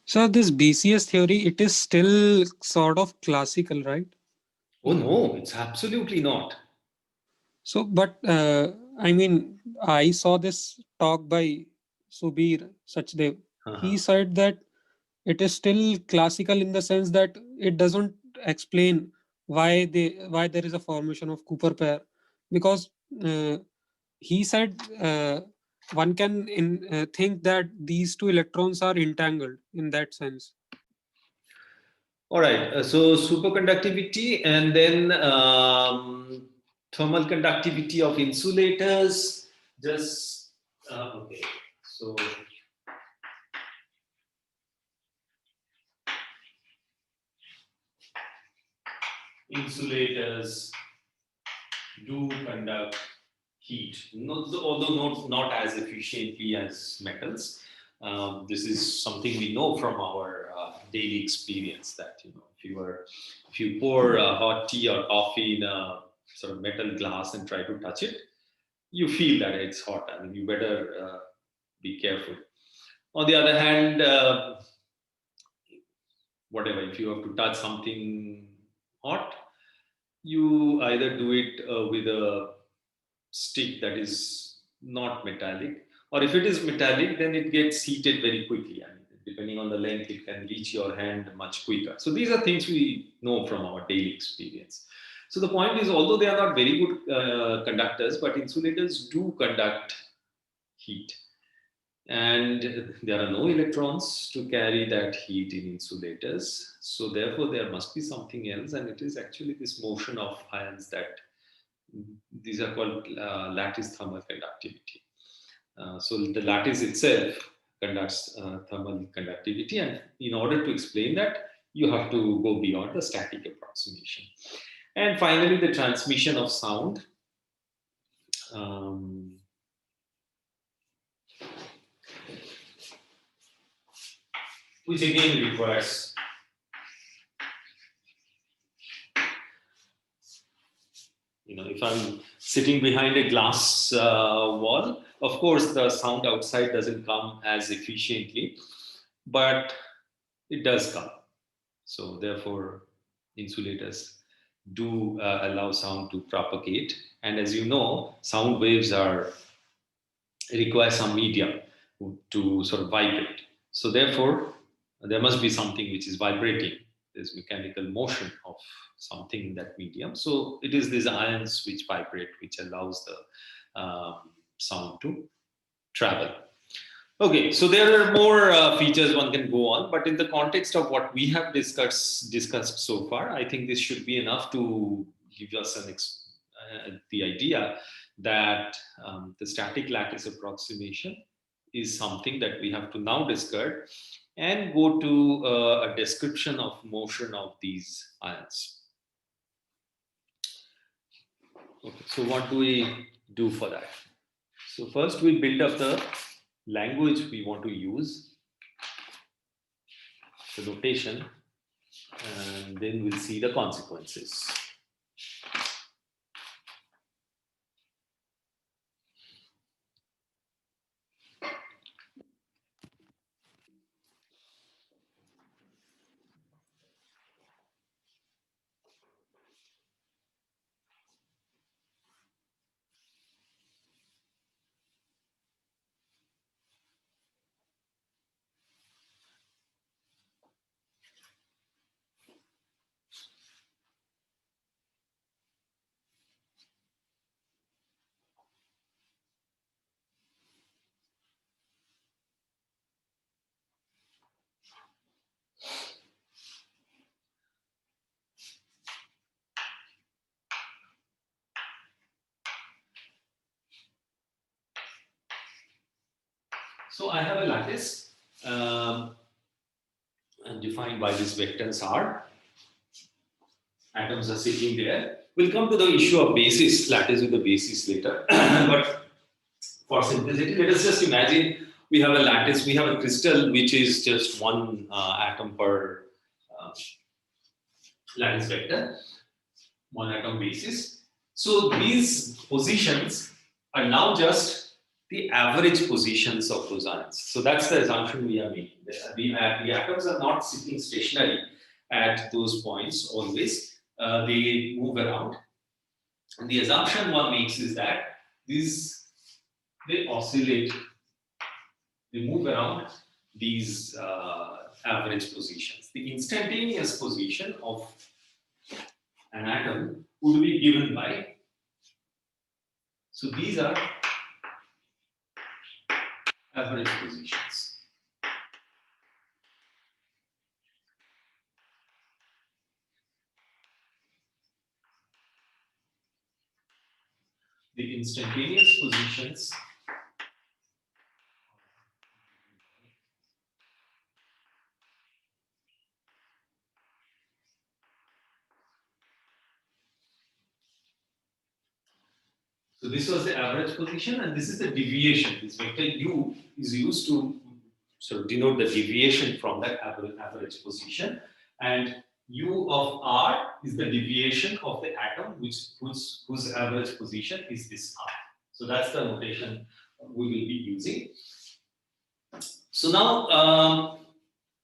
So this BCS theory, it is still sort of classical, right? Oh no, it's absolutely not. So, but I mean, I saw this talk by Subir Sachdev. He said that it is still classical in the sense that it doesn't explain why there is a formation of Cooper pair, because uh, he said one can think that these two electrons are entangled in that sense. All right, so superconductivity and then thermal conductivity of insulators. Just okay, so insulators do conduct heat, although not as efficiently as metals. This is something we know from our daily experience that if you pour hot tea or coffee in a sort of metal glass and try to touch it, you feel that it's hot. I mean, you better be careful. On the other hand, whatever, if you have to touch something hot, you either do it with a stick that is not metallic, or if it is metallic, then it gets heated very quickly. I mean, depending on the length, it can reach your hand much quicker. So these are things we know from our daily experience. So the point is, although they are not very good conductors, but insulators do conduct heat. And there are no electrons to carry that heat in insulators. So therefore, there must be something else. And it is actually this motion of ions that these are called lattice thermal conductivity. So the lattice itself conducts thermal conductivity. And in order to explain that, you have to go beyond the static approximation. And finally, the transmission of sound. Which again requires if I'm sitting behind a glass wall, of course the sound outside doesn't come as efficiently, but it does come. So therefore, insulators do allow sound to propagate. And as you know, sound waves require some medium to sort of vibrate. So therefore, there must be something which is vibrating. There's mechanical motion of something in that medium. So it is these ions which vibrate, which allows the sound to travel. Okay, so there are more features one can go on, but in the context of what we have discussed so far, I think this should be enough to give us the idea that the static lattice approximation is something that we have to now discard and go to a description of motion of these ions. Okay, so what do we do for that? So first we build up the language we want to use, the notation, and then we'll see the consequences. So I have a lattice and defined by these vectors R. Atoms are sitting there. We'll come to the issue of basis, lattice with the basis later. But for simplicity, let us just imagine we have a lattice, we have a crystal which is just one atom per lattice vector, one atom basis. So these positions are now just the average positions of those ions. So that's the assumption we are making. The atoms are not sitting stationary at those points always. They move around. And the assumption one makes is that they oscillate, they move around these average positions. The instantaneous position of an atom would be given by, so these are average positions. The instantaneous positions so this was the average position, and this is the deviation. This vector u is used to denote the deviation from that average position, and u of r is the deviation of the atom whose average position is this r. So that's the notation we will be using. So now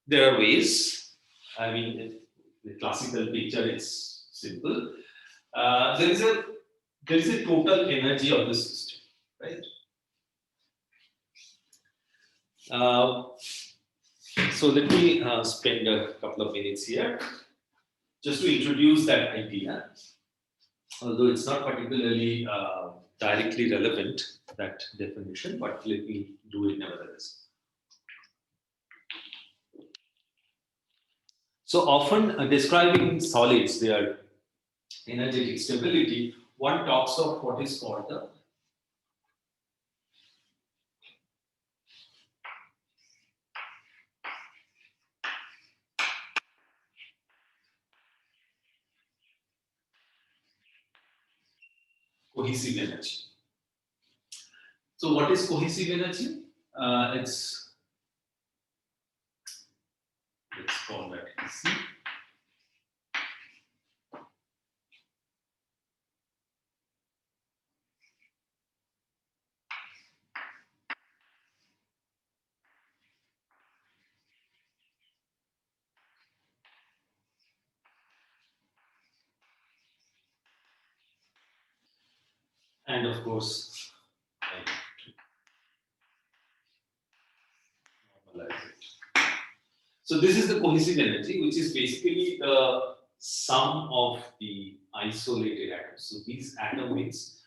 there are ways. I mean, the classical picture is simple. There is a total energy of the system, right? So let me spend a couple of minutes here just to introduce that idea, although it's not particularly directly relevant, that definition, but let me do it nevertheless. So often describing solids, their energetic stability, one talks of what is called the cohesive energy. So what is cohesive energy? Let's call that C. And of course, normalize it. So this is the cohesive energy, which is basically the sum of the isolated atoms. So these atoms means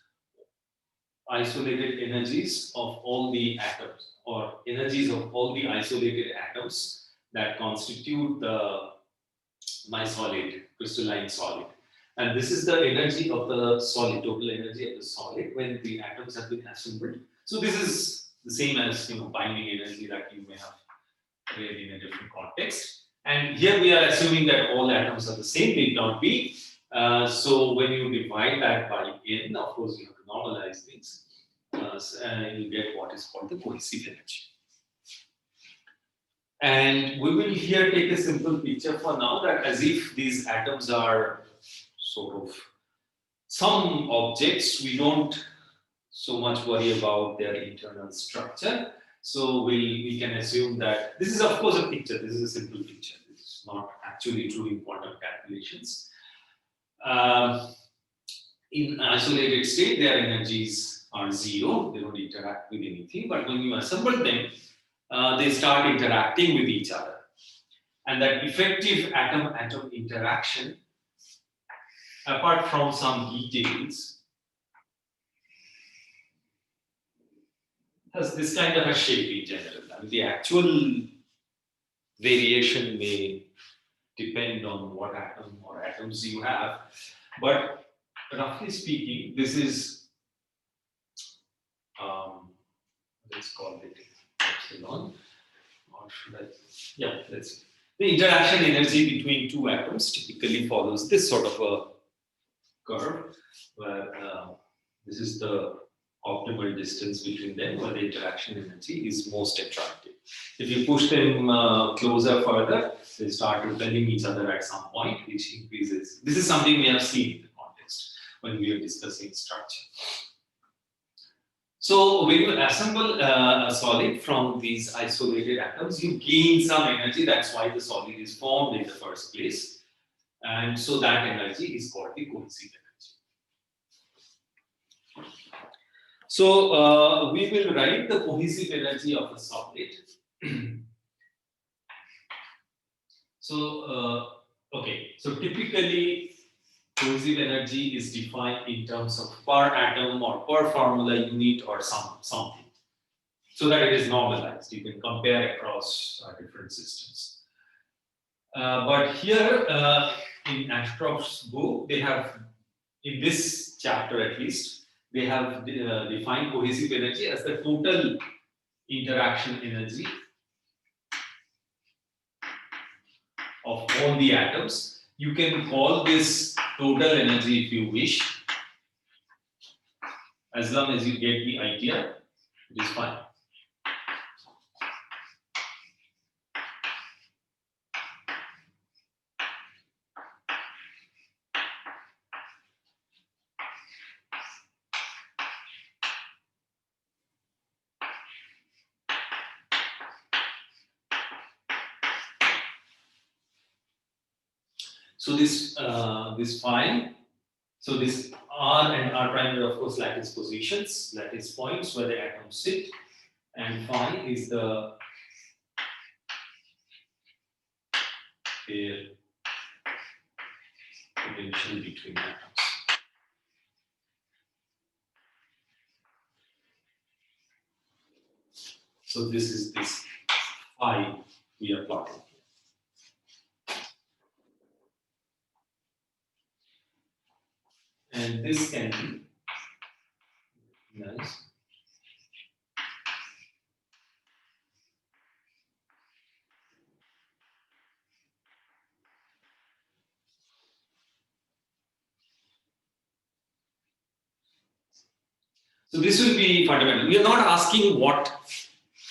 isolated energies of all the atoms, or energies of all the isolated atoms that constitute my solid, crystalline solid. And this is the energy of the solid, total energy of the solid when the atoms have been assembled. So this is the same as binding energy that you may have read in a different context. And here we are assuming that all atoms are the same, need not be. So when you divide that by n, of course you have to normalize things, and you get what is called the cohesive energy. And we will here take a simple picture for now, that as if these atoms are sort of some objects, we don't so much worry about their internal structure. So we can assume that this is of course a picture, this is a simple picture, this is not actually true in quantum calculations. In isolated state, their energies are zero, they don't interact with anything, but when you assemble them, they start interacting with each other. And that effective atom-atom interaction, apart from some details, has this kind of a shape in general. I mean, the actual variation may depend on what atom or atoms you have, but roughly speaking, this is, let's call it epsilon, or should I? Yeah, let's. The interaction energy between two atoms typically follows this sort of a curve, where this is the optimal distance between them, where the interaction energy is most attractive. If you push them closer further, they start repelling each other at some point, which increases. This is something we have seen in the context when we are discussing structure. So when you assemble a solid from these isolated atoms, you gain some energy. That's why the solid is formed in the first place. And so that energy is called the cohesive energy. So we will write the cohesive energy of a solid. So, okay, so typically cohesive energy is defined in terms of per atom or per formula unit or something, so that it is normalized. You can compare across different systems. But here in Ashcroft's book, they have, in this chapter at least, they have defined cohesive energy as the total interaction energy of all the atoms. You can call this total energy if you wish. As long as you get the idea, it is fine. So this phi, so this R and R prime are of course lattice positions, lattice points where the atoms sit, and phi is the pair potential between atoms. So this is this phi we are plotting. And this can be nice. So this will be fundamental. We are not asking what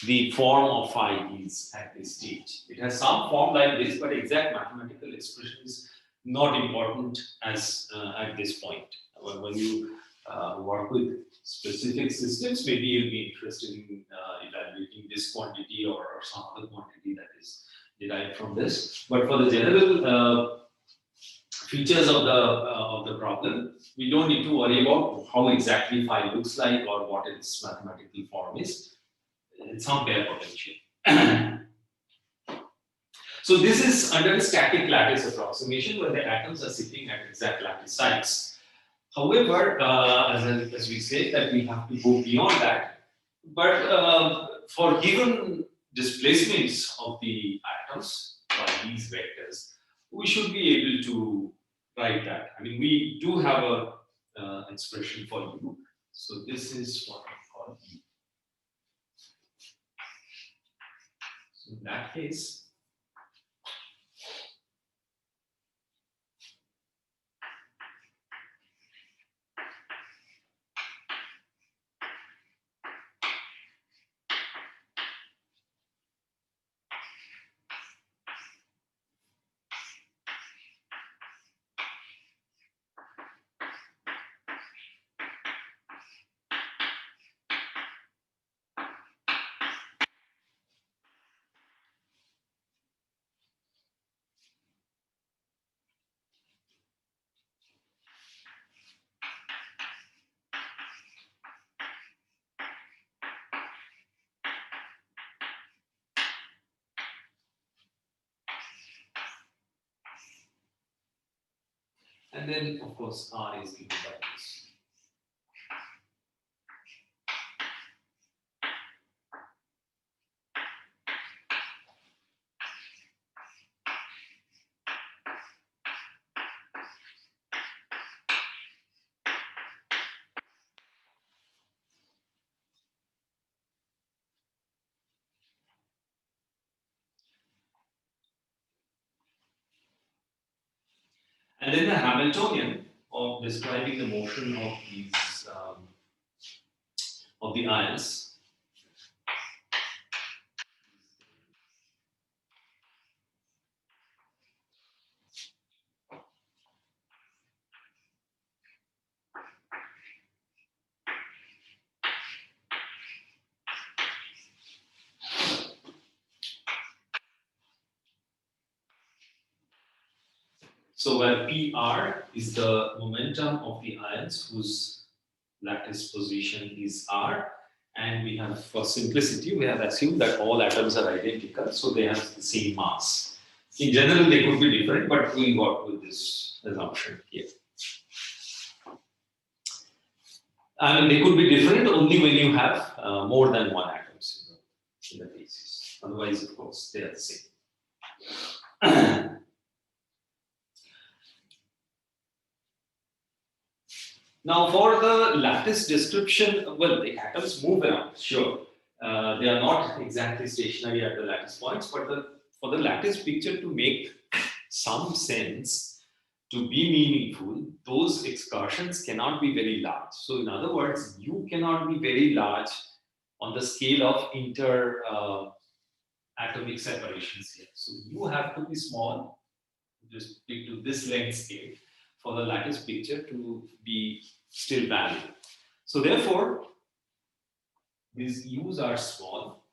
the form of phi is at this stage. It has some form like this, but exact mathematical expression is not important as at this point. When you work with specific systems, maybe you'll be interested in evaluating this quantity or some other quantity that is derived from this. But for the general features of the problem, we don't need to worry about how exactly phi looks like or what its mathematical form is. It's some pair potential. So this is under the static lattice approximation where the atoms are sitting at exact lattice sites. However, as we say that we have to go beyond that, but for given displacements of the atoms by these vectors, we should be able to write that. I mean, we do have a expression for U. So this is what I call U. So in that case, and then of course R is given by this. And then the Hamiltonian of describing the motion of these of the ions. So where PR is the momentum of the ions whose lattice position is R, and we have, for simplicity, we have assumed that all atoms are identical, so they have the same mass. In general, they could be different, but we work with this assumption here. And they could be different only when you have more than one atoms in the basis. Otherwise, of course, they are the same. Now, for the lattice description, well, the atoms move around, sure. They are not exactly stationary at the lattice points, but for the lattice picture to make some sense, to be meaningful, those excursions cannot be very large. So, in other words, you cannot be very large on the scale of atomic separations here. So, you have to be small, just stick to this length scale for the lattice picture to be still valid. So therefore, these U's are small.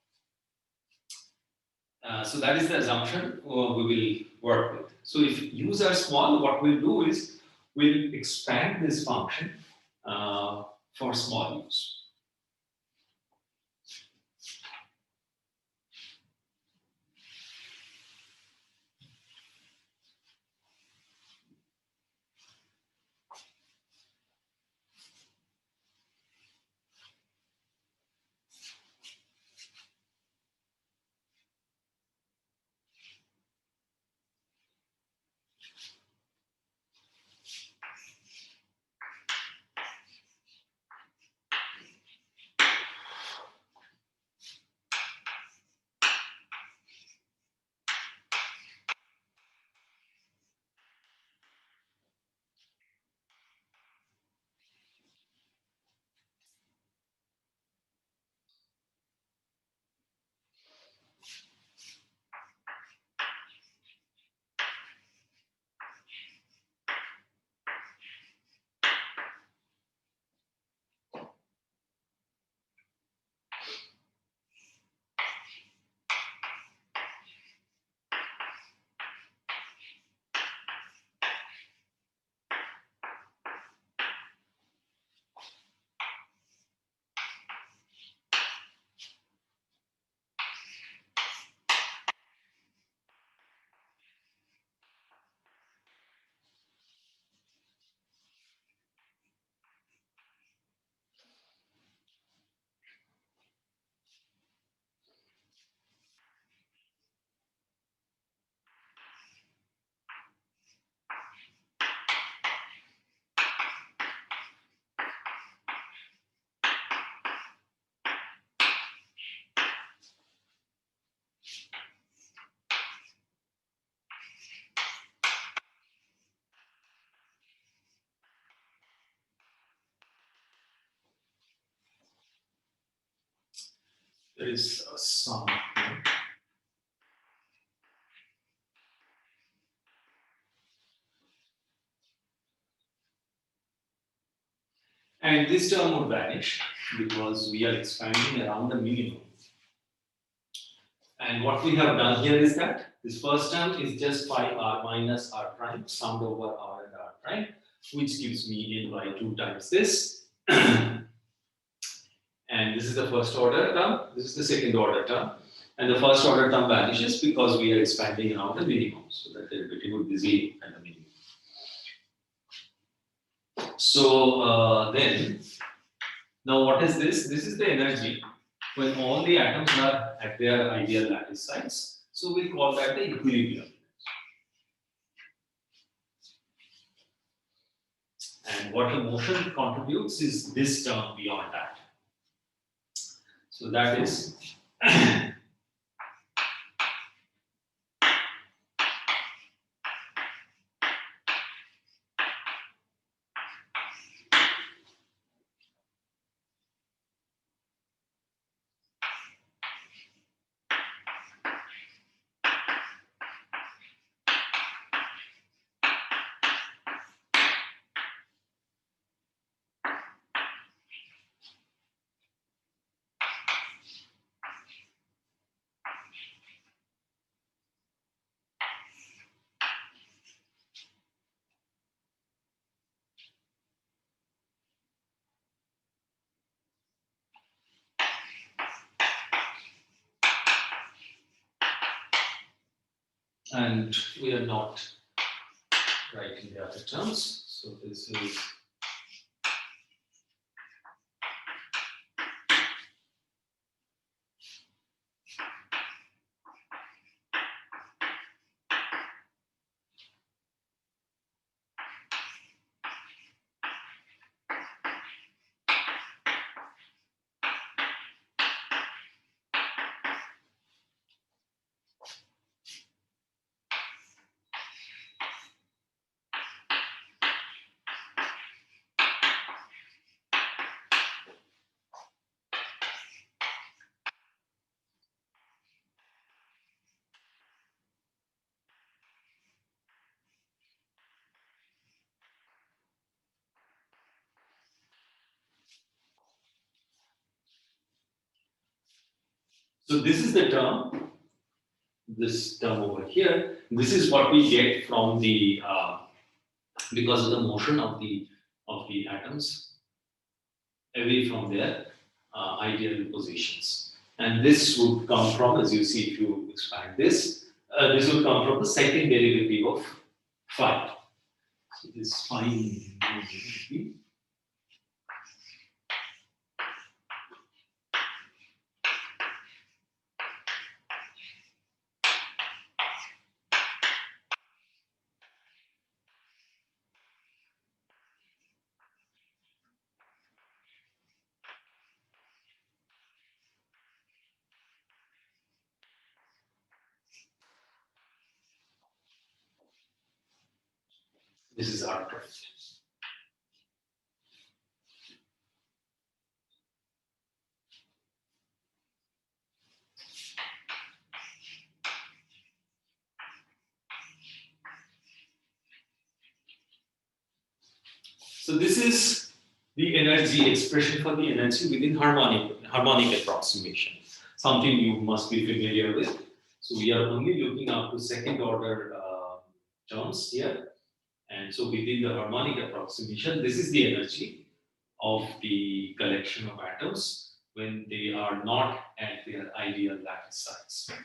So that is the assumption we will work with. So if U's are small, what we'll do is we'll expand this function for small U's. There is a sum. And this term would vanish because we are expanding around the minimum. And what we have done here is that this first term is just phi r minus r prime summed over r and r prime, which gives me n by 2 times this. And this is the first order term, this is the second order term. And the first order term vanishes because we are expanding around the minimum. So that derivative would be 0 at the minimum. So then, now what is this? This is the energy when all the atoms are at their ideal lattice sites. So we'll call that the equilibrium. And what the motion contributes is this term beyond that. So that is and we are not writing the other terms. So this is so this is the term, this term over here. This is what we get from the because of the motion of the atoms away from their ideal positions. And this would come from, as you see, if you expand this, this would come from the second derivative of phi. So this phi would be this is our prime. So this is the energy expression for the energy within harmonic approximation, something you must be familiar with. So we are only looking up to second order terms here. And so within the harmonic approximation, this is the energy of the collection of atoms when they are not at their ideal lattice size.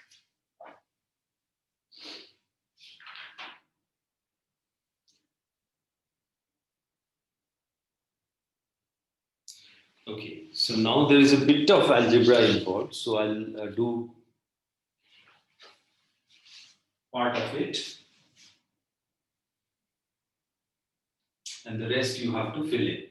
Okay, so now there is a bit of algebra involved, so I'll do part of it, and the rest you have to fill in.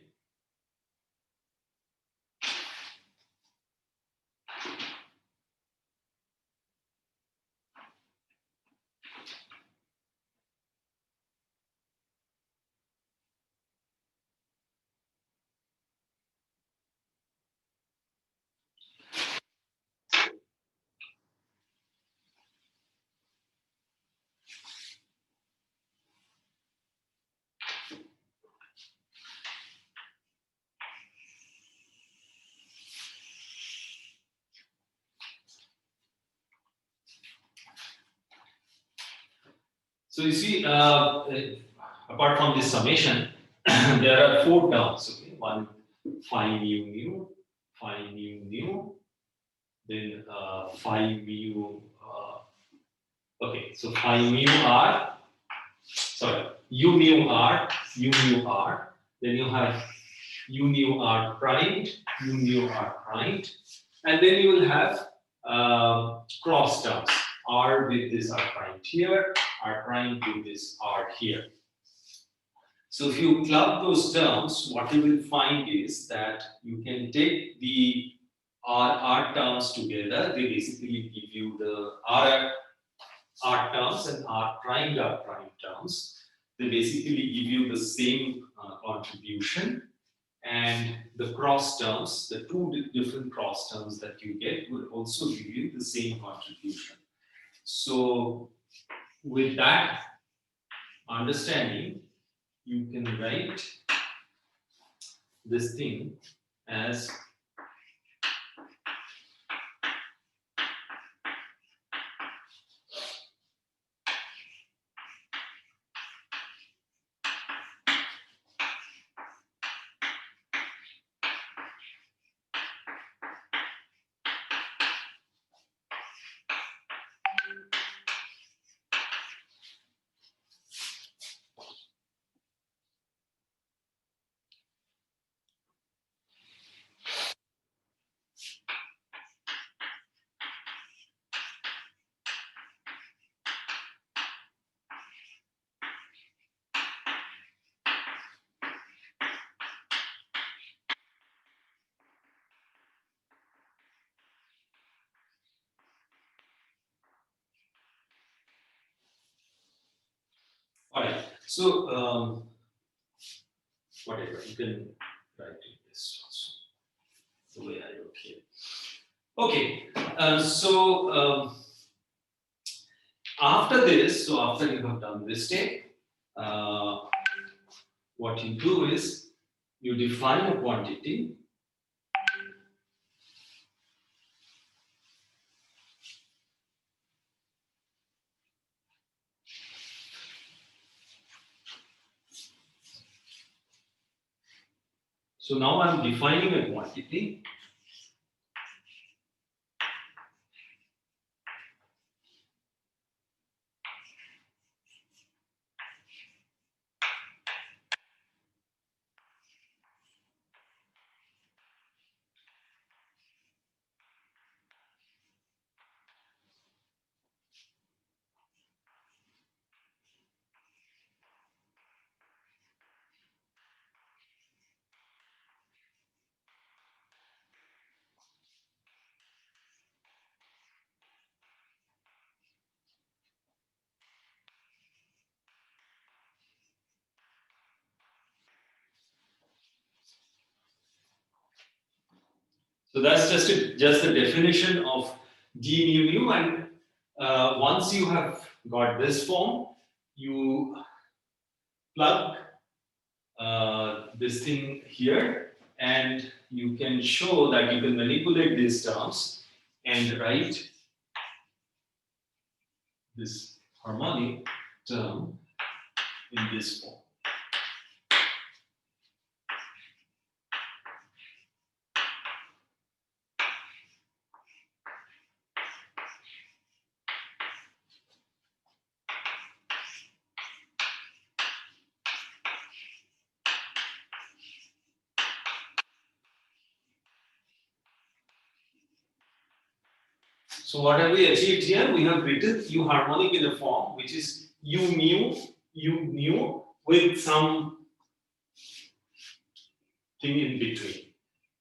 So you see, apart from this summation, there are four terms. Okay, one phi mu mu, phi mu mu, then phi mu. Okay, so phi mu r, sorry, u mu r, u mu r. Then you have u mu r primed, u mu r primed, and then you will have cross terms. R with this r primed here, r primed with this r here. So if you club those terms, what you will find is that you can take the R terms together. They basically give you the R terms and R primed terms. They basically give you the same contribution. And the cross terms, the two different cross terms that you get will also give you the same contribution. So with that understanding, you can write this thing as Alright, so whatever, you can write it this also, the way I wrote here. Okay, after this, so after you have done this step, what you do is you define a quantity. So now I'm defining a quantity. So that's just the definition of d mu mu, and once you have got this form, you plug this thing here, and you can show that you can manipulate these terms and write this harmonic term in this form. So what have we achieved here? We have written U harmonic in a form which is U mu with some thing in between,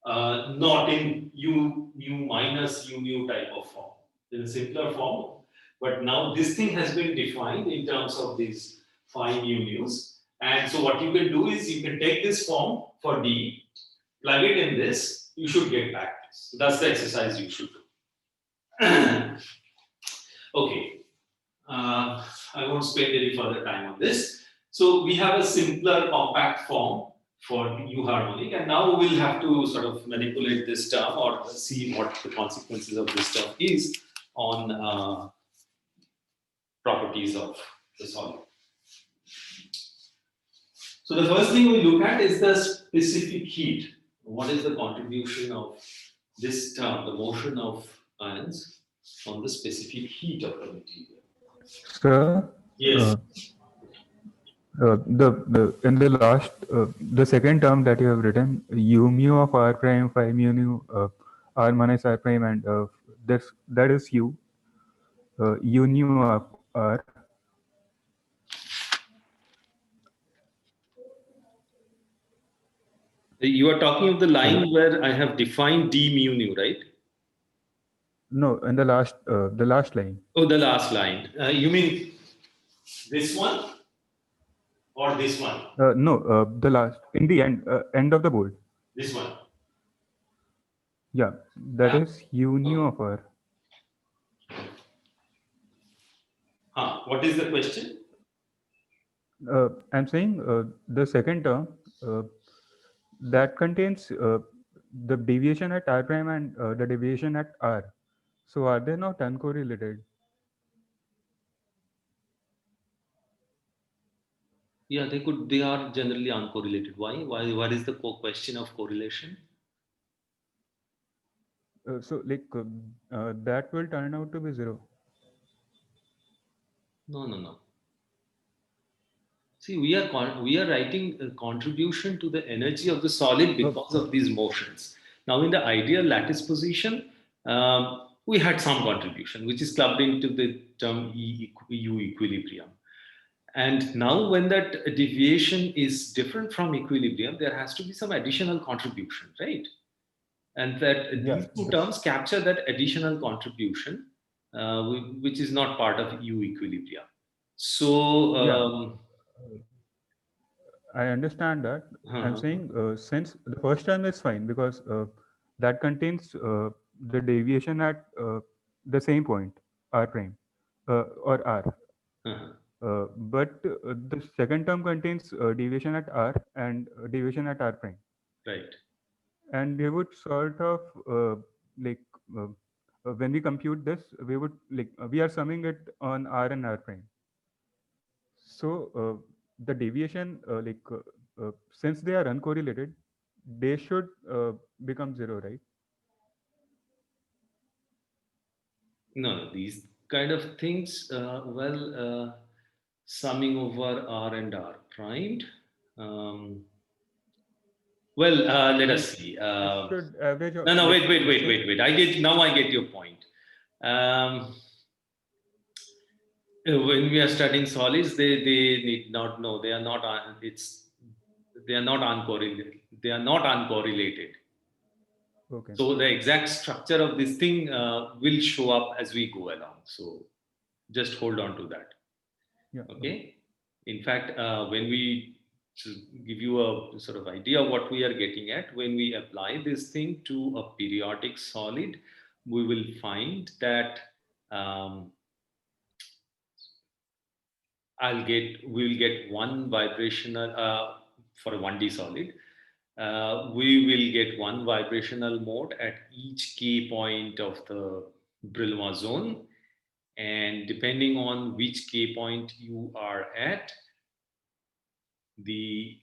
not in U mu minus U mu type of form, in a simpler form. But now this thing has been defined in terms of these phi mu mu's. And so what you can do is you can take this form for D, plug it in this, you should get back this. So that's the exercise you should do. Okay, I won't spend any further time on this. So we have a simpler compact form for U harmonic, and now we will have to sort of manipulate this term or see what the consequences of this term is on properties of the solid. So the first thing we look at is the specific heat. What is the contribution of this term, the motion of ions, on the specific heat of the material? Sir, Yes. The second term that you have written, u mu of r prime phi mu nu r minus r prime, and that is u nu of r. You are talking of the line where I have defined d mu nu, right? No, in the last line. Oh, the last line. You mean this one or this one? No, the last, in the end of the board. This one. Yeah, that is u nu of r. What is the question? I'm saying the second term that contains the deviation at r prime and the deviation at r. So are they not uncorrelated? Yeah, they are generally uncorrelated. Why? What is the question of correlation? That will turn out to be 0. No. See, we are writing a contribution to the energy of the solid because of these motions. Now, in the ideal lattice position, we had some contribution, which is clubbed into the term U equilibrium. And now, when that deviation is different from equilibrium, there has to be some additional contribution, right? And that these two terms capture that additional contribution, which is not part of U equilibrium. So, I understand that. I'm Uh-huh. saying since the first term is fine because that contains the deviation at the same point, r prime or r. Uh-huh. But the second term contains deviation at r and deviation at r prime. Right. And we would sort of like uh, when we compute this, we would we are summing it on r and r prime. So the deviation since they are uncorrelated, they should become zero, right? No, these kind of things, summing over R and R primed. Um, let Like us see. it should average No, no, like since wait. I get your point. Um, when we are studying solids, they need not know. They are not. They are not uncorrelated. They are not uncorrelated. okay, So the exact structure of this thing will show up as we go along. So just hold on to that. yeah, okay, Okay. In fact, when we to give you a sort of idea of what we are getting at, when we apply this thing to a periodic solid, we will find that um, we'll get one vibrational for a 1D solid. We will get one vibrational mode at each key point of the Brillouin zone. And depending on which key point you are at, the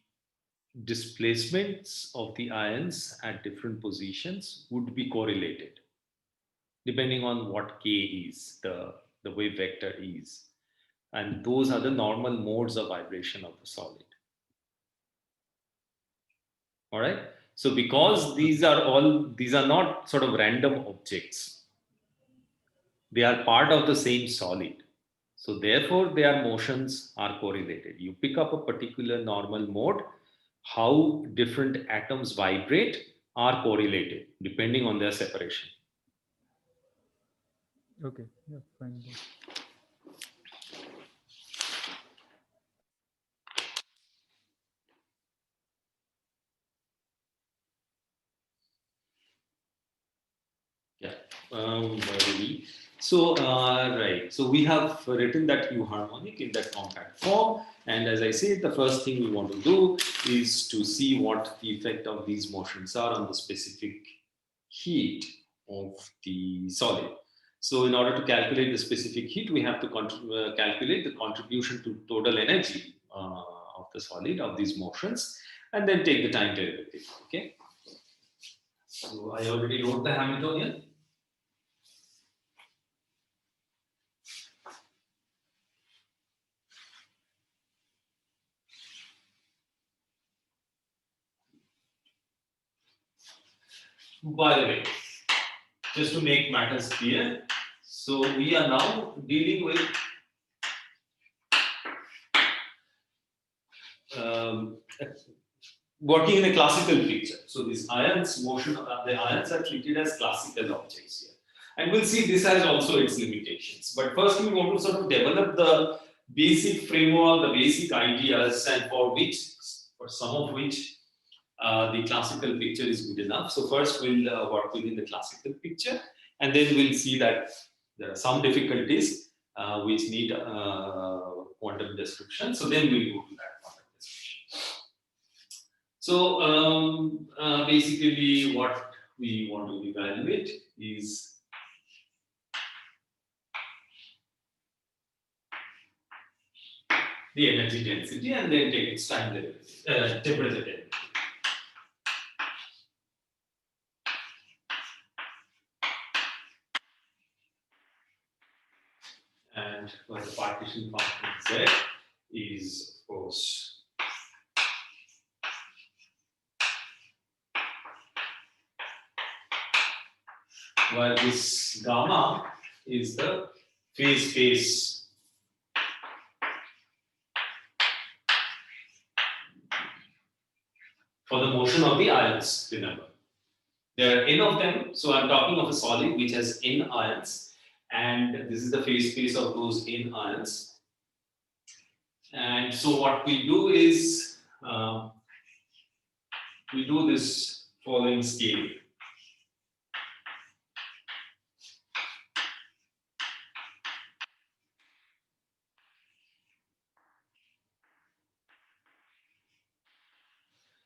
displacements of the ions at different positions would be correlated depending on what k is, the wave vector is. And those are the normal modes of vibration of the solid. All right. So because these are not sort of random objects, they are part of the same solid. So therefore, their motions are correlated. You pick up a particular normal mode, how different atoms vibrate are correlated depending on their separation. okay, yeah, fine. Then. Yeah. Where are we? So, right. So we have written that U harmonic in that compact form. And as I said, the first thing we want to do is to see what the effect of these motions are on the specific heat of the solid. So in order to calculate the specific heat, we have to calculate the contribution to total energy of the solid, of these motions, and then take the time derivative. Okay. So I already wrote the Hamiltonian. By the way, just to make matters clear, so we are now dealing with um, working in a classical picture. So these ions motion, the ions are treated as classical objects here. And we'll see this has also its limitations. But first we want to sort of develop the basic framework, the basic ideas, and for some of which the classical picture is good enough. So first we'll work within the classical picture, and then we'll see that there are some difficulties which need quantum description. So then we'll go to that quantum description. So basically what we want to evaluate is the energy density and then take its time derivative, temperature derivative. And the partition function z is, of course, while this gamma is the phase space for the motion of the ions, remember. There are n of them, so I'm talking of a solid which has n ions, and this is the phase space of those n ions. And so what we do is we do this following scale.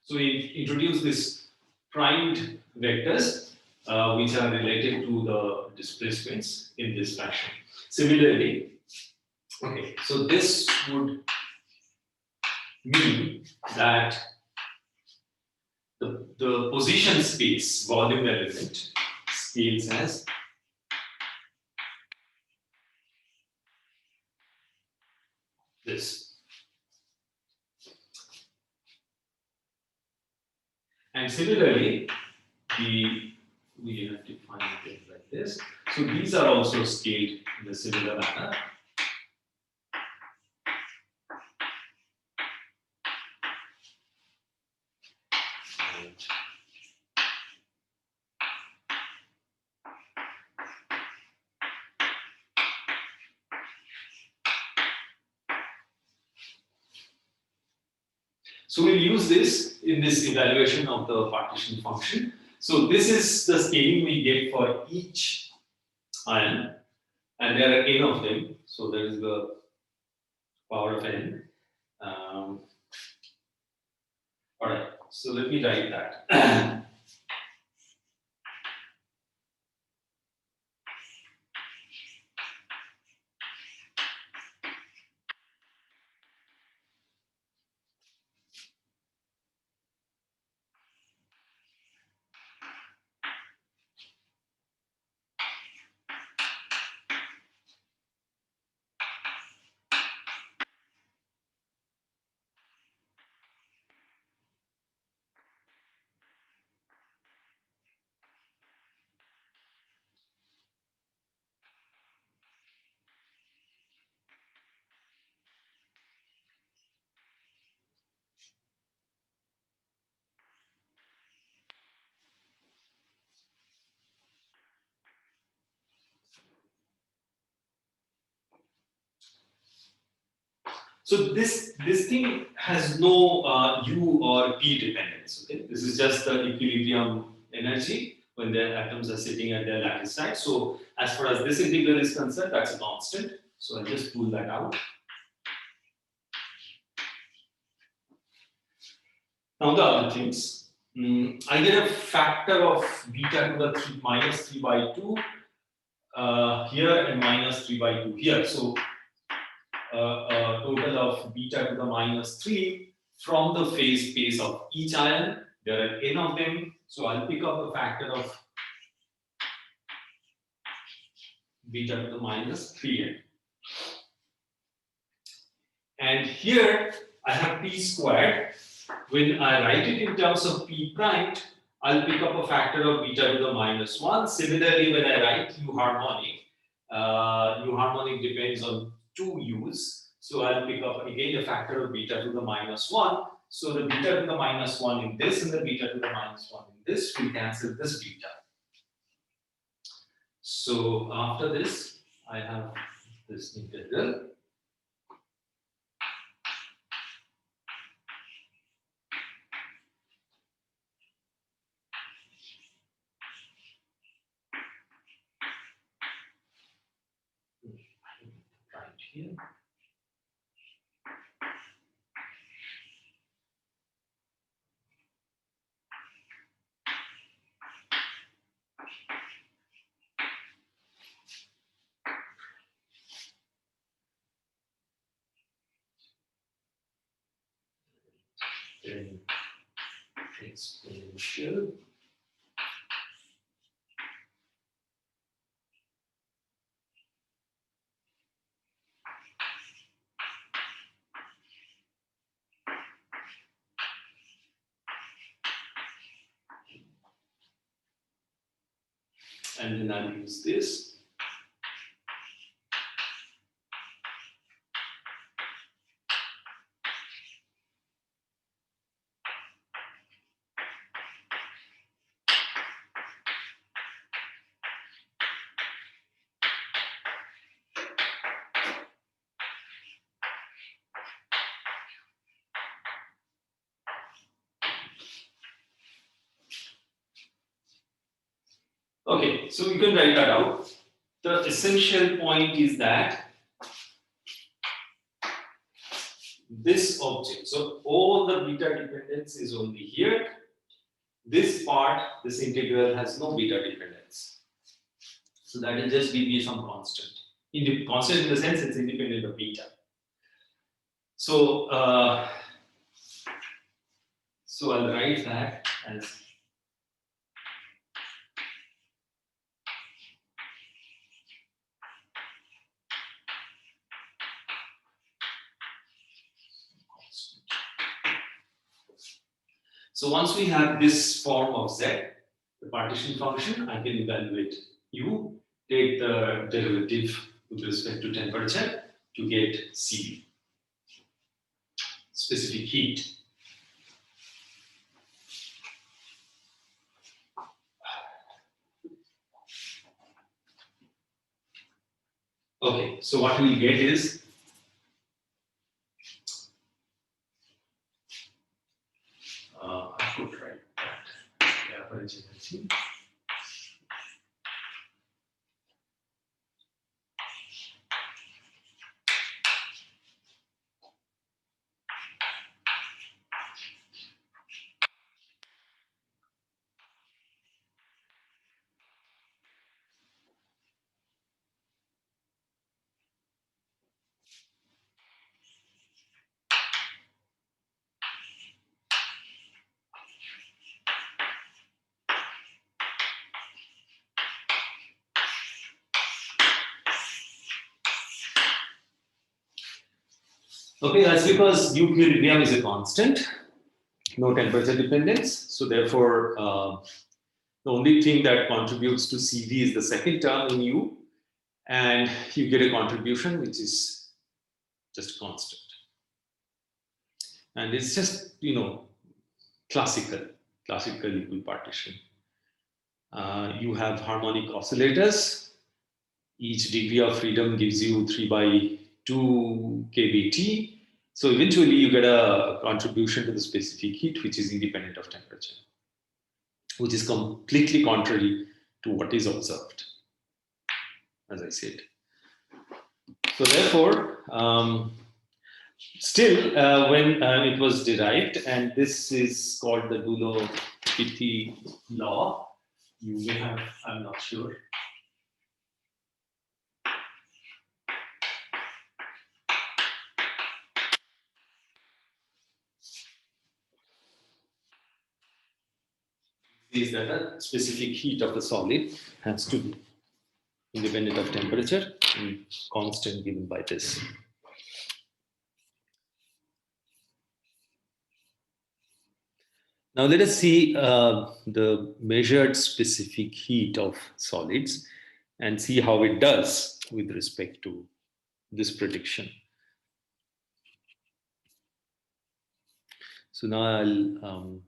So we introduce this primed vectors which are related to the displacements in this fashion. Similarly, okay, so this would mean that the position space volume element scales as this. And similarly, we have defined it like this. So these are also scaled in a similar manner. So we'll use this in this evaluation of the partition function. So this is the scaling we get for each ion, and there are n of them. So there is the power of n. All right, so let me write that. So this thing has no U or P dependence. Okay, this is just the equilibrium energy when the atoms are sitting at their lattice side. So as far as this integral is concerned, that's a constant. So I'll just pull that out. Now the other things, I get a factor of beta to the minus 3 by 2 here and minus 3 by 2 here. So a total of beta to the minus 3 from the phase space of each ion. There are n of them. So I'll pick up a factor of beta to the minus 3n. And here I have p squared. When I write it in terms of p primed, I'll pick up a factor of beta to the minus 1. Similarly, when I write U harmonic depends on two u's. So I'll pick up again a factor of beta to the minus 1. So the beta to the minus 1 in this and the beta to the minus 1 in this will cancel this beta. So after this, I have this integral. Right here. Then exponential. And then I'll use this. Okay, so we can write that out. The essential point is that this object, so all the beta dependence is only here. This part, this integral has no beta dependence. So that will just give you some constant. Constant in the sense it's independent of beta. So, so I'll write that as constant. So once we have this form of z, the partition function, I can evaluate u, take the derivative with respect to temperature to get Cv, specific heat. Okay, so what we get is I could write that average energy. Okay, that's because equilibrium is a constant, no temperature dependence. So therefore, the only thing that contributes to Cv is the second term in U, and you get a contribution which is just constant. And it's just, classical equal partition. You have harmonic oscillators. Each degree of freedom gives you 3/2 kBt. So eventually you get a contribution to the specific heat, which is independent of temperature, which is completely contrary to what is observed, as I said. So therefore, still, when it was derived, and this is called the Dullo-Pitti law, you may have, I'm not sure. Is that the specific heat of the solid has to be independent of temperature and constant given by this. Now let us see the measured specific heat of solids and see how it does with respect to this prediction. So now I'll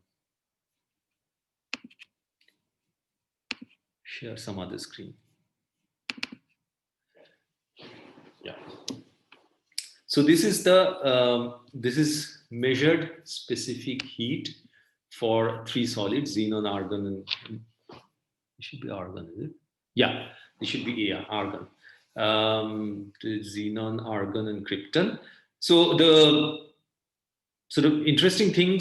share some other screen. Yeah. So this is the this is measured specific heat for three solids: xenon, argon, and it should be argon, is it? Yeah, it should be argon. Xenon, argon, and krypton. So the sort of interesting thing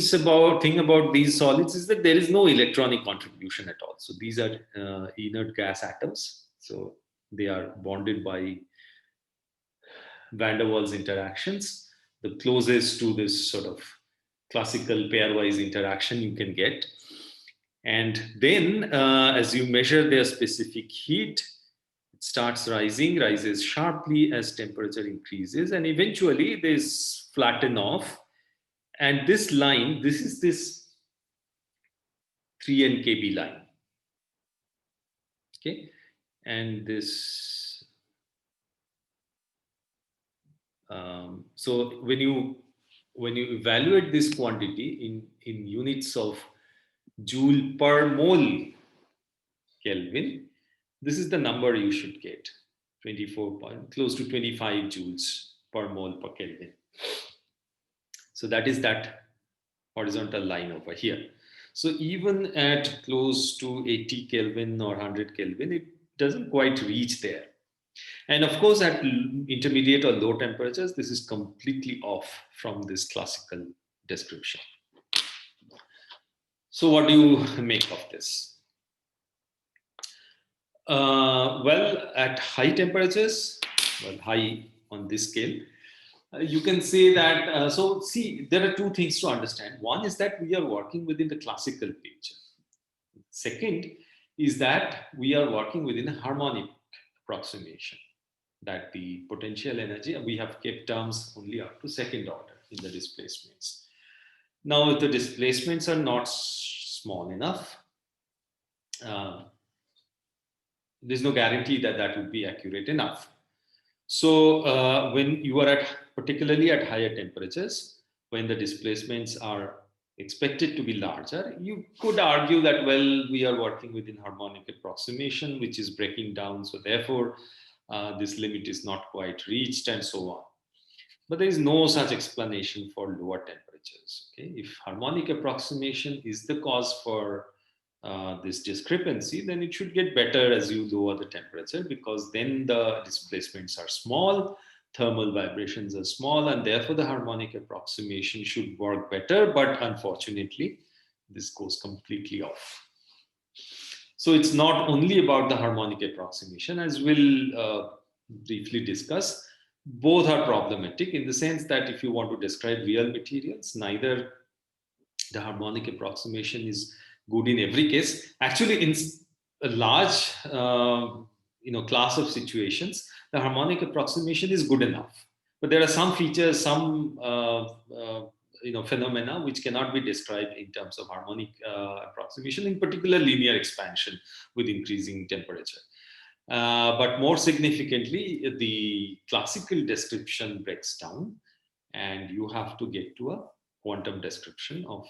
about these solids is that there is no electronic contribution at all. So these are inert gas atoms. So they are bonded by van der Waals interactions, the closest to this sort of classical pairwise interaction you can get. And then as you measure their specific heat, it starts rises sharply as temperature increases, and eventually they flatten off. And this line, this is this 3 nkb line. Okay, and this so when you evaluate this quantity in units of joule per mole Kelvin, this is the number you should get: close to 25 joules per mole per Kelvin. So that is that horizontal line over here. So even at close to 80 Kelvin or 100 Kelvin, it doesn't quite reach there. And of course, at intermediate or low temperatures, this is completely off from this classical description. So what do you make of this? Well, at high temperatures, well, high on this scale, you can say that, so see, there are two things to understand. One is that we are working within the classical picture. Second is that we are working within a harmonic approximation, that the potential energy, we have kept terms only up to second order in the displacements. Now, if the displacements are not small enough, there's no guarantee that that would be accurate enough. So when you are particularly at higher temperatures, when the displacements are expected to be larger, you could argue that, well, we are working within harmonic approximation, which is breaking down. So therefore, this limit is not quite reached and so on. But there is no such explanation for lower temperatures. Okay? If harmonic approximation is the cause for this discrepancy, then it should get better as you lower the temperature, because then the displacements are small, thermal vibrations are small, and therefore the harmonic approximation should work better. But unfortunately, this goes completely off. So it's not only about the harmonic approximation, as we'll briefly discuss. Both are problematic in the sense that if you want to describe real materials, neither the harmonic approximation is good in every case. Actually, in a large class of situations, the harmonic approximation is good enough. But there are some features, some phenomena which cannot be described in terms of harmonic approximation, in particular linear expansion with increasing temperature. But more significantly, the classical description breaks down, and you have to get to a quantum description of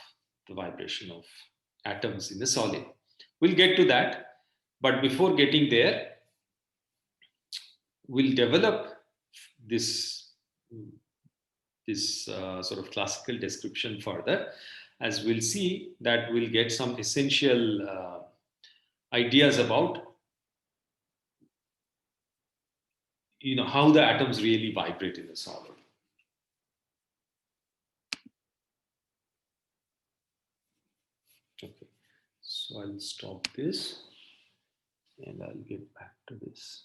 the vibration of atoms in a solid. We'll get to that, but before getting there, we'll develop this sort of classical description further, as we'll see that we'll get some essential ideas about how the atoms really vibrate in a solid. Okay, so I'll stop this and I'll get back to this.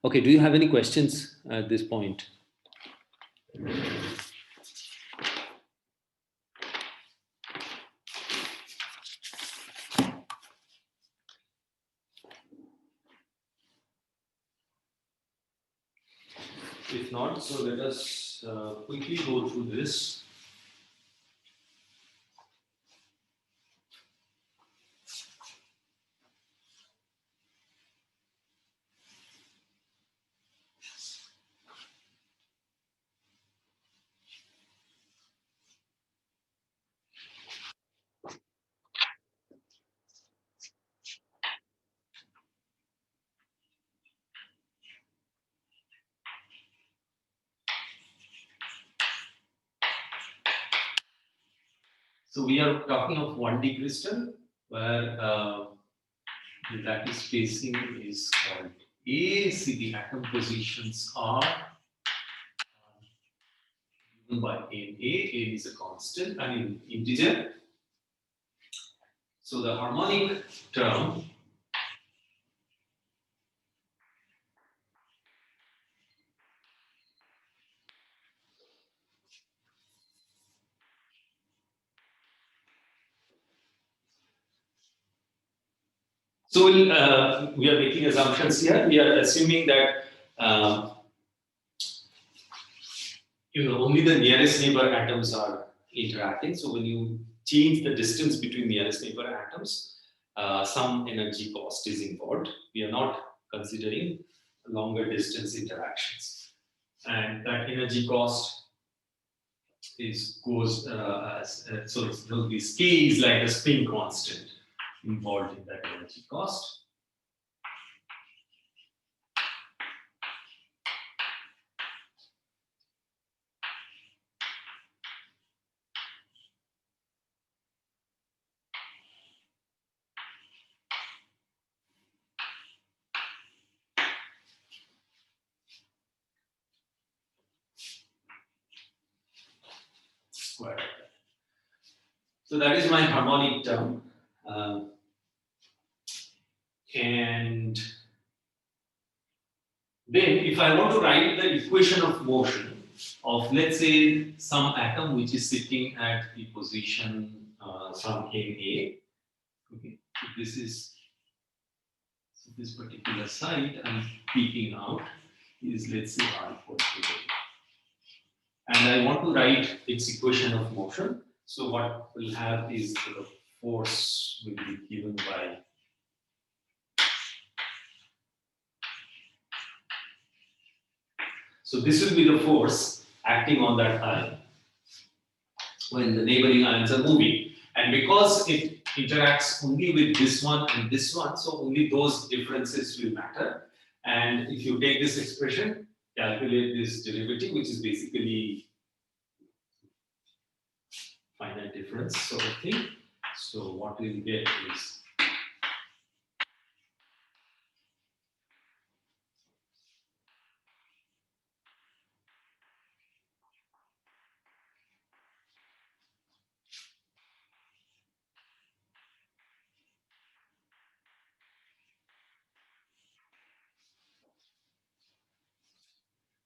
Okay, do you have any questions at this point? If not, so let us quickly go through this. So we are talking of 1D crystal, where the lattice spacing is called A. See, the atom positions are given by NA. A is a constant, I mean integer. So the harmonic term So we are making assumptions here. We are assuming that only the nearest neighbor atoms are interacting. So when you change the distance between nearest neighbor atoms, some energy cost is involved. We are not considering longer distance interactions, and that energy cost so this K is like a spin constant involved in that energy cost. Square. So that is my harmonic term. And then if I want to write the equation of motion of, let's say, some atom which is sitting at the position some NA, okay, so this is this particular site I'm peeking out is, let's say, R equals to A. And I want to write its equation of motion. So what we'll have is the force will be given by so this will be the force acting on that ion when the neighboring ions are moving. And because it interacts only with this one and this one, so only those differences will matter. And if you take this expression, calculate this derivative, which is basically finite difference sort of thing. So what we'll get is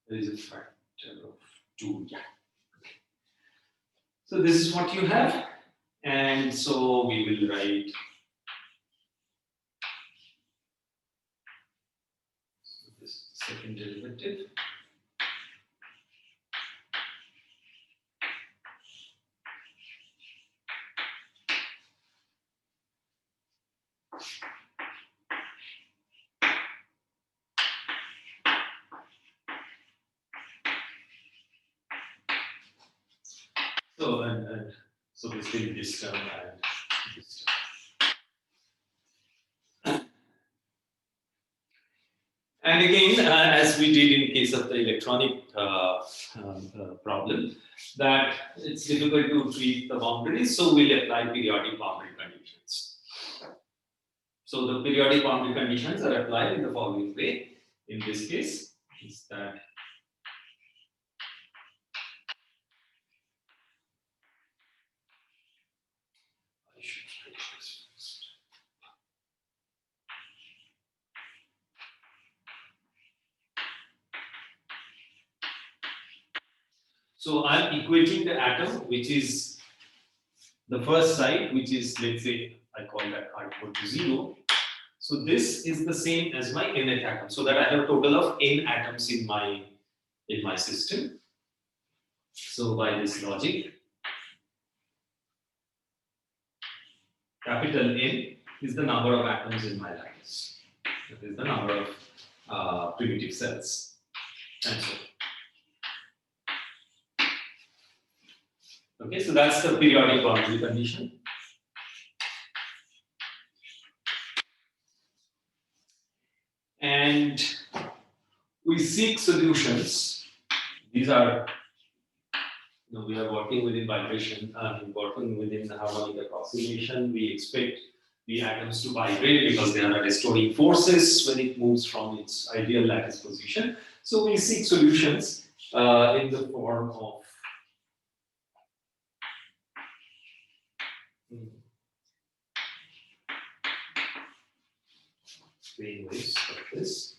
there is a factor of 2, yeah. So this is what you have. And so we will write this second derivative. So so basically this term and this term. And again, as we did in case of the electronic problem, that it's difficult to treat the boundaries, so we'll apply periodic boundary conditions. So the periodic boundary conditions are applied in the following way. In this case, is that I should finish this first. So I'm equating the atom, which is the first site, which is, let's say, I call that R equal to 0. So this is the same as my nth atom. So that I have a total of n atoms in my system. So by this logic, capital N is the number of atoms in my lattice. That is the number of primitive cells, and so on. Okay, so that's the periodic boundary condition. And we seek solutions. These are, we are working within vibration, working within the harmonic approximation. We expect the atoms to vibrate because they are restoring forces when it moves from its ideal lattice position. So we seek solutions in the form of plane waves like this.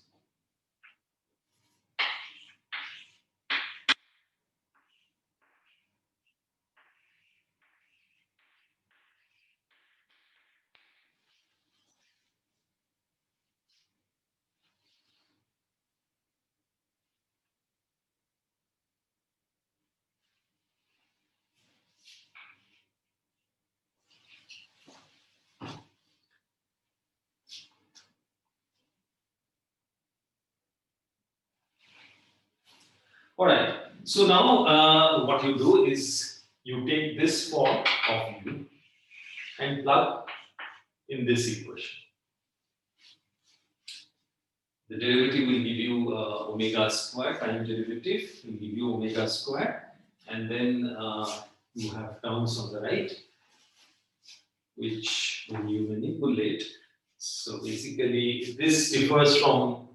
All right. So now what you do is you take this form of u and plug in this equation. The derivative will give you omega square, time derivative will give you omega square, and then you have terms on the right, which when you manipulate, so basically this differs from,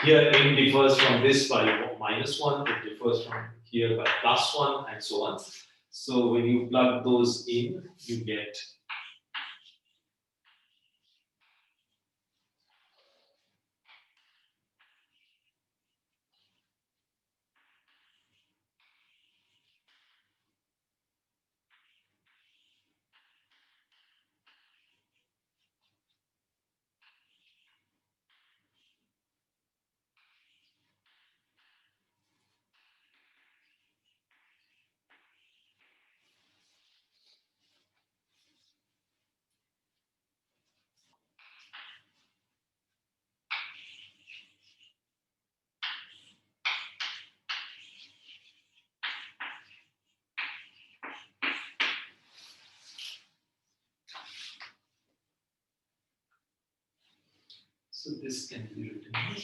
here n differs from this by -1, it differs from here by +1, and so on. So when you plug those in, you get so this can be written as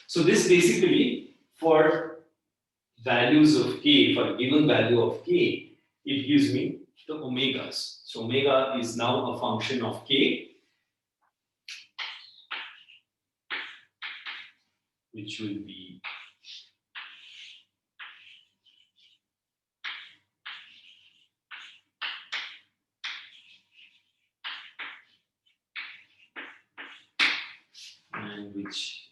so this basically for values of k, for a given value of k, it gives me the omegas. So omega is now a function of k, which will be and which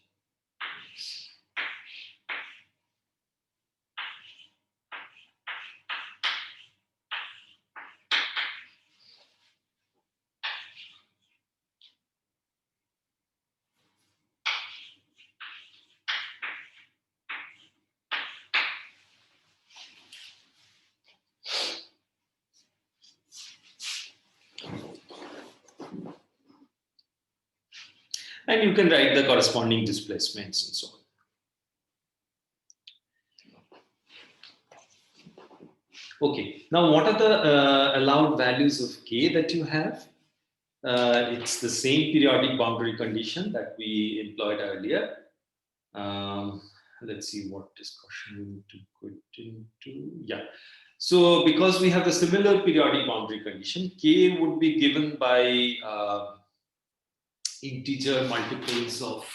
and you can write the corresponding displacements and so on. Okay, now what are the allowed values of k that you have? It's the same periodic boundary condition that we employed earlier. Let's see what discussion we need to put into. Yeah. So because we have the similar periodic boundary condition, k would be given by integer multiples of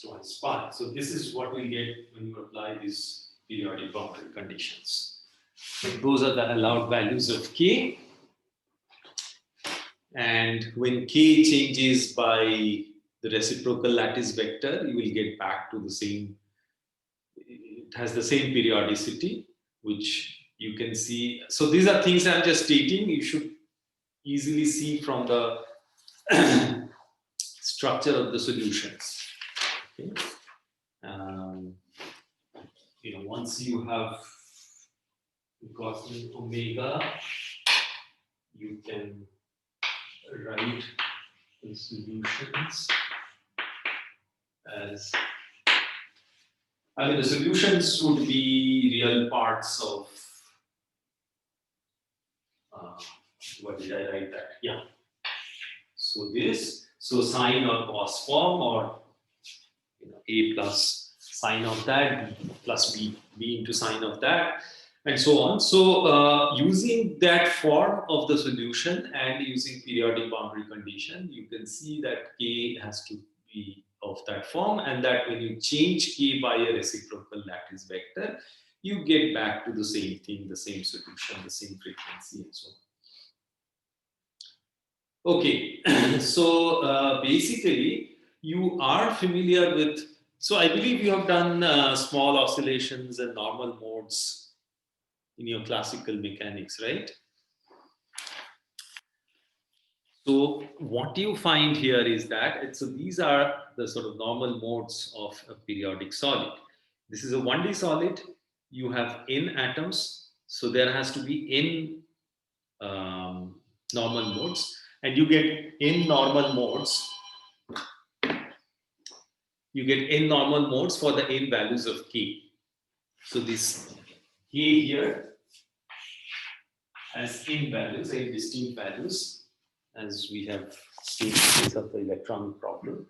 twice pi. So this is what we get when you apply these periodic boundary conditions. Those are the allowed values of k. And when k changes by the reciprocal lattice vector, you will get back to the same, it has the same periodicity, which you can see. So these are things I'm just stating, you should easily see from the structure of the solutions. Okay. Once you have got omega, you can write the solutions as, the solutions would be real parts of, what did I write that? Yeah. So this, so sine or cos form, or a plus sine of that, b plus b into sine of that, and so on. So using that form of the solution and using periodic boundary condition, you can see that k has to be of that form, and that when you change k by a reciprocal lattice vector, you get back to the same thing, the same solution, the same frequency, and so on. Okay, so basically you are familiar with, so I believe you have done small oscillations and normal modes in your classical mechanics, right? So what you find here is that so these are the sort of normal modes of a periodic solid. This is a 1D solid. You have n atoms, so there has to be n normal modes, and you get n normal modes. You get n normal modes for the n values of k. So this k here has n values, n distinct values, as we have seen in the case of the electronic problem.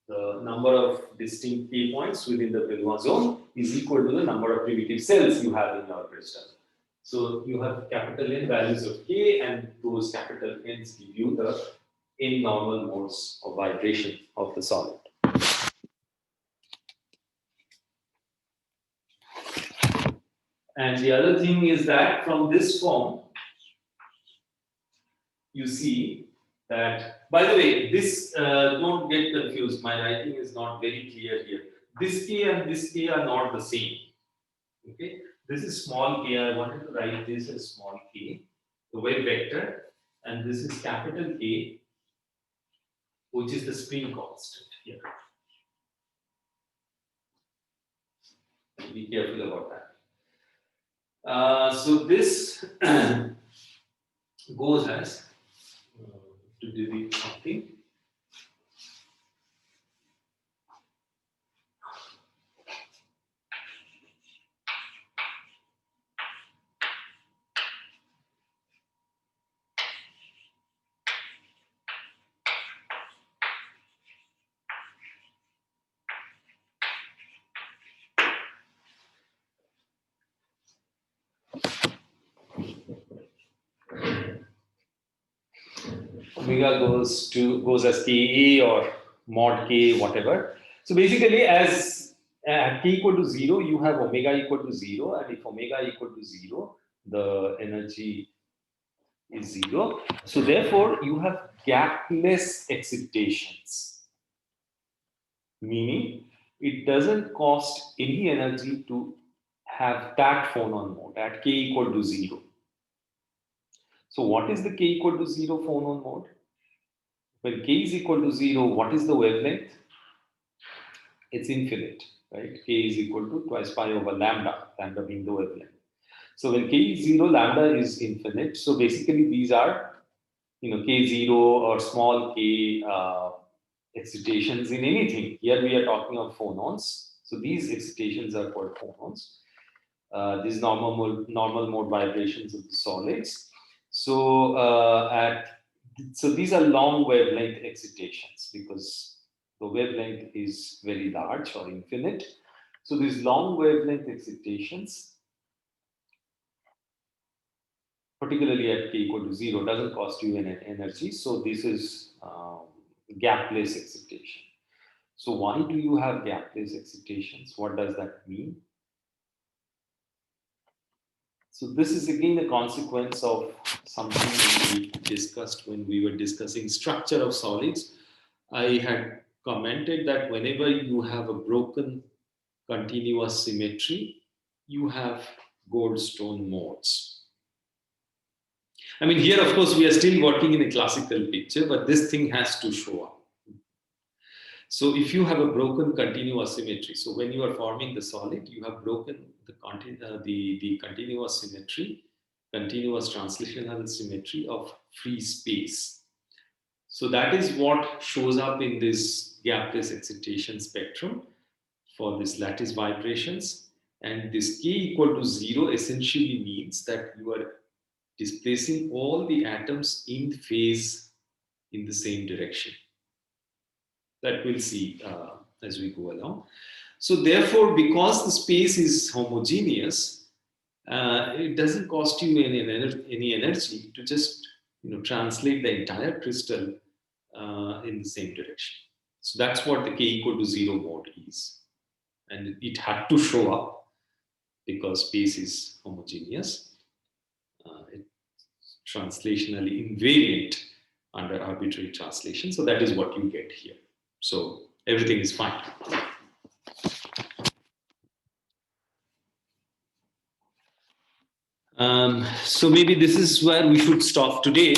The number of distinct k points within the Brillouin zone is equal to the number of primitive cells you have in your crystal. So you have capital N values of k, and those capital N's give you the n normal modes of vibration of the solid. And the other thing is that from this form, you see that, by the way, this, don't get confused, my writing is not very clear here. This k and this k are not the same. Okay, this is small k. I wanted to write this as small k, the wave vector, and this is capital K, which is the spin constant here. Be careful about that. So this goes as to delete something. Omega goes as Ke or mod K, whatever. So basically, as at K equal to 0, you have omega equal to 0, and if omega equal to 0, the energy is 0. So therefore, you have gapless excitations, meaning it doesn't cost any energy to have that phonon mode at K equal to 0. So what is the K equal to 0 phonon mode? When K is equal to 0, what is the wavelength? It's infinite, right? K is equal to twice pi over lambda, lambda being the wavelength. So when K is 0, lambda is infinite. So basically these are, K0 or small k excitations in anything. Here we are talking of phonons. So these excitations are called phonons. These normal mode vibrations of the solids. So so these are long wavelength excitations because the wavelength is very large or infinite. So these long wavelength excitations, particularly at k equal to 0, doesn't cost you any energy. So this is gapless excitation. So why do you have gapless excitations? What does that mean? So this is again a consequence of something we discussed when we were discussing structure of solids. I had commented that whenever you have a broken continuous symmetry, you have Goldstone modes. I mean, here, of course, we are still working in a classical picture, but this thing has to show up. So if you have a broken continuous symmetry, so when you are forming the solid, you have broken the continuous symmetry, continuous translational symmetry of free space. So that is what shows up in this gapless excitation spectrum for this lattice vibrations. And this k equal to 0 essentially means that you are displacing all the atoms in phase in the same direction. That we'll see as we go along. So therefore, because the space is homogeneous, it doesn't cost you any energy to just translate the entire crystal in the same direction. So that's what the k equal to 0 mode is. And it had to show up because space is homogeneous. It's translationally invariant under arbitrary translation. So that is what you get here. So everything is fine. So maybe this is where we should stop today.